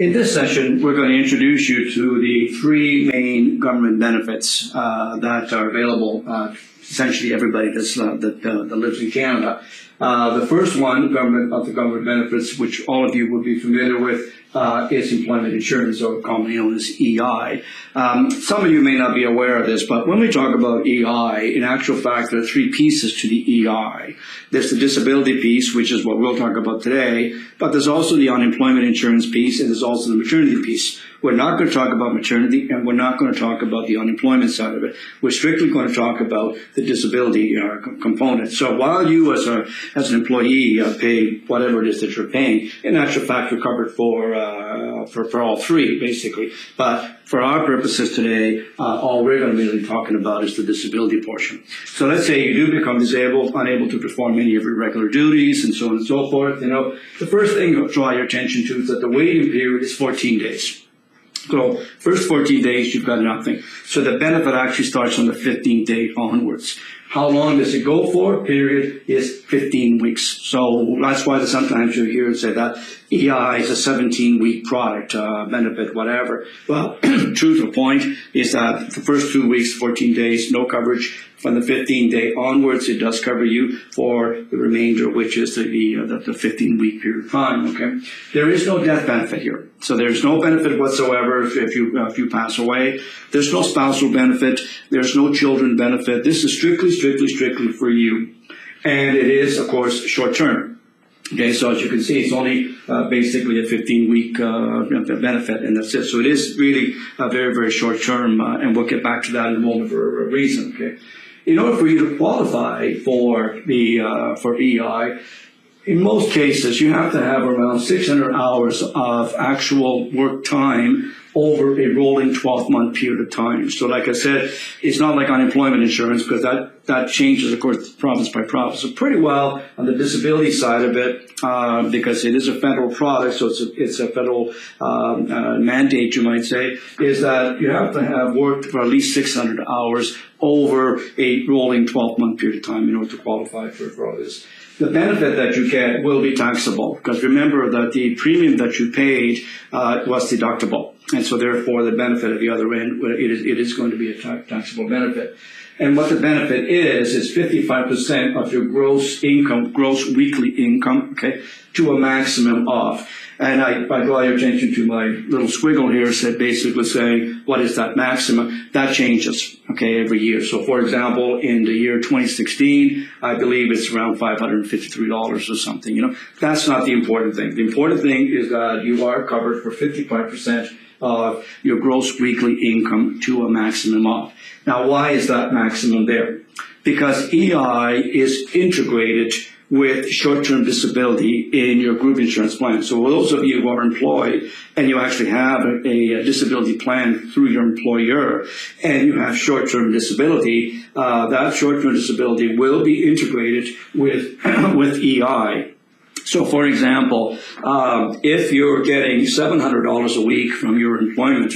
In this session, we're going to introduce you to the three main government benefits that are available essentially everybody that lives in Canada. The first one, government benefits, which all of you would be familiar with, is employment insurance, or commonly known as EI. Some of you may not be aware of this, but when we talk about EI, in actual fact, there are three pieces to the EI. There's the disability piece, which is what we'll talk about today, but there's also the unemployment insurance piece, and there's also the maternity piece. We're not going to talk about maternity, and we're not going to talk about the unemployment side of it. We're strictly going to talk about the disability component. So while you, as an employee, pay whatever it is that you're paying, in actual fact, you're covered for all three, basically. But for our purposes today, all we're going to be really talking about is the disability portion. So let's say you do become disabled, unable to perform any of your regular duties, and so on and so forth. The first thing to draw your attention to is that the waiting period is 14 days. So first 14 days, you've got nothing. So the benefit actually starts on the 15th day onwards. How long does it go for? Period is 15 weeks. So that's why sometimes you hear it say that EI is a 17-week product, benefit, whatever. Well, true to the point is that the first 2 weeks, 14 days, no coverage. From the 15th day onwards, it does cover you for the remainder, which is the 15-week period of time. Okay, there is no death benefit here, so there's no benefit whatsoever if you pass away. There's no spousal benefit. There's no children benefit. This is strictly for you, and it is, of course, short term. Okay, so as you can see, it's only basically a 15-week benefit, and that's it. So it is really very, very short term, and we'll get back to that in a moment for a reason. Okay. In order for you to qualify for EI, in most cases, you have to have around 600 hours of actual work time over a rolling 12-month period of time. So like I said, it's not like unemployment insurance, because that changes, of course, province by province. So pretty well on the disability side of it, because it is a federal product, so it's a federal mandate, you might say, is that you have to have worked for at least 600 hours over a rolling 12-month period of time in order to qualify for all this. The benefit that you get will be taxable, because remember that the premium that you paid was deductible. And so therefore the benefit at the other end, it is going to be a taxable benefit. And what the benefit is 55% of your gross weekly income, okay, to a maximum of. And I draw your attention to my little squiggle here, said basically saying, what is that maximum? That changes, okay, every year. So for example, in the year 2016, I believe it's around $553 or something, That's not the important thing. The important thing is that you are covered for 55% of your gross weekly income to a maximum of. Now, why is that maximum there? Because EI is integrated with short-term disability in your group insurance plan. So for those of you who are employed and you actually have a disability plan through your employer and you have short-term disability, that short-term disability will be integrated with EI. So, for example, if you're getting $700 a week from your employment,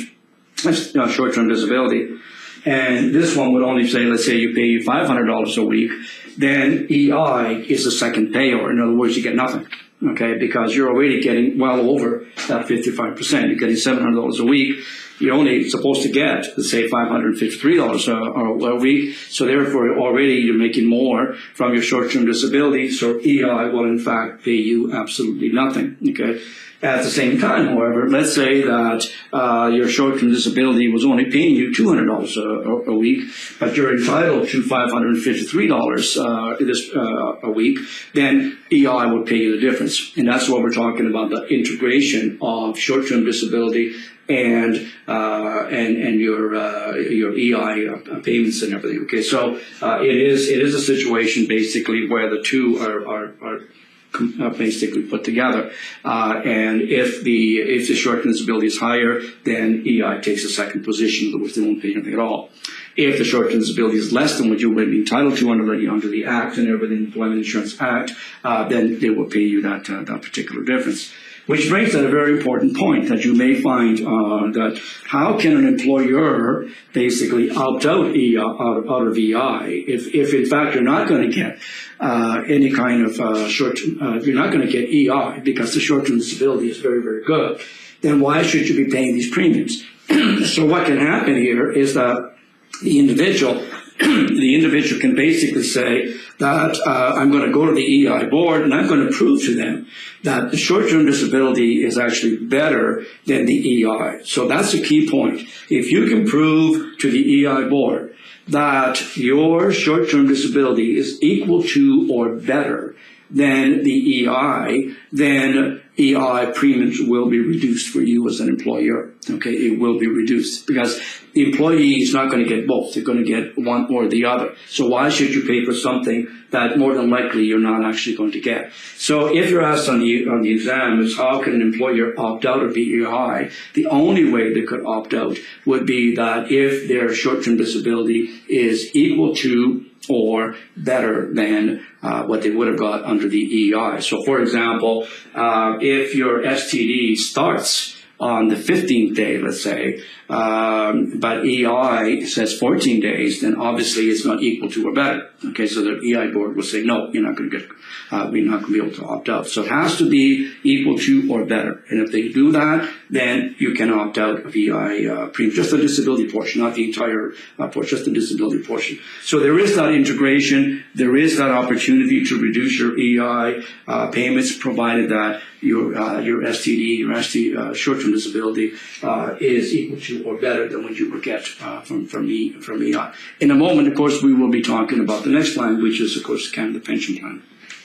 that's short-term disability, and this one would only say, let's say you pay $500 a week, then EI is the second payor. In other words, you get nothing, okay, because you're already getting well over that 55%. You're getting $700 a week. You're only supposed to get, let's say, $553 a week. So therefore, already you're making more from your short-term disability. So EI will, in fact, pay you absolutely nothing, okay? At the same time, however, let's say that your short-term disability was only paying you $200 a week, but you're entitled to $553 a week, then EI would pay you the difference. And that's what we're talking about, the integration of short-term disability and your EI payments and everything. Okay, so it is a situation basically where the two are basically put together, and if the short-term disability is higher, then EI takes a second position, which they won't pay anything at all. If the short-term disability is less than what you would be entitled to under the Act and everything, Employment Insurance Act, then they will pay you that particular difference. Which brings to a very important point that you may find that how can an employer basically opt out of EI if in fact you're not going to get any kind of you're not going to get EI because the short-term disability is very, very good. then why should you be paying these premiums? So what can happen here is that the individual can basically say that I'm going to go to the EI board and I'm going to prove to them that the short-term disability is actually better than the EI. So that's a key point. If you can prove to the EI board that your short-term disability is equal to or better than the EI, then EI premiums will be reduced for you as an employer. Okay, it will be reduced because the employee is not going to get both. They're going to get one or the other. So why should you pay for something that more than likely you're not actually going to get? So if you're asked on the exam is how can an employer opt out of EI, the only way they could opt out would be that if their short-term disability is equal to or better than what they would have got under the EI. So, for example, if your STD starts on the 15th day, let's say, but EI says 14 days, then obviously it's not equal to or better. Okay, so the EI board will say, no, you're not going to get, we're not going to be able to opt out. So it has to be equal to or better. And if they do that, then you can opt out of EI premium, just the disability portion, not the entire portion, just the disability portion. So there is that integration. There is that opportunity to reduce your EI payments, provided that your STD, your short-term disability is equal to or better than what you would get from EI. In a moment, of course, we will be talking about the next plan, which is, of course, the Canada Pension Plan.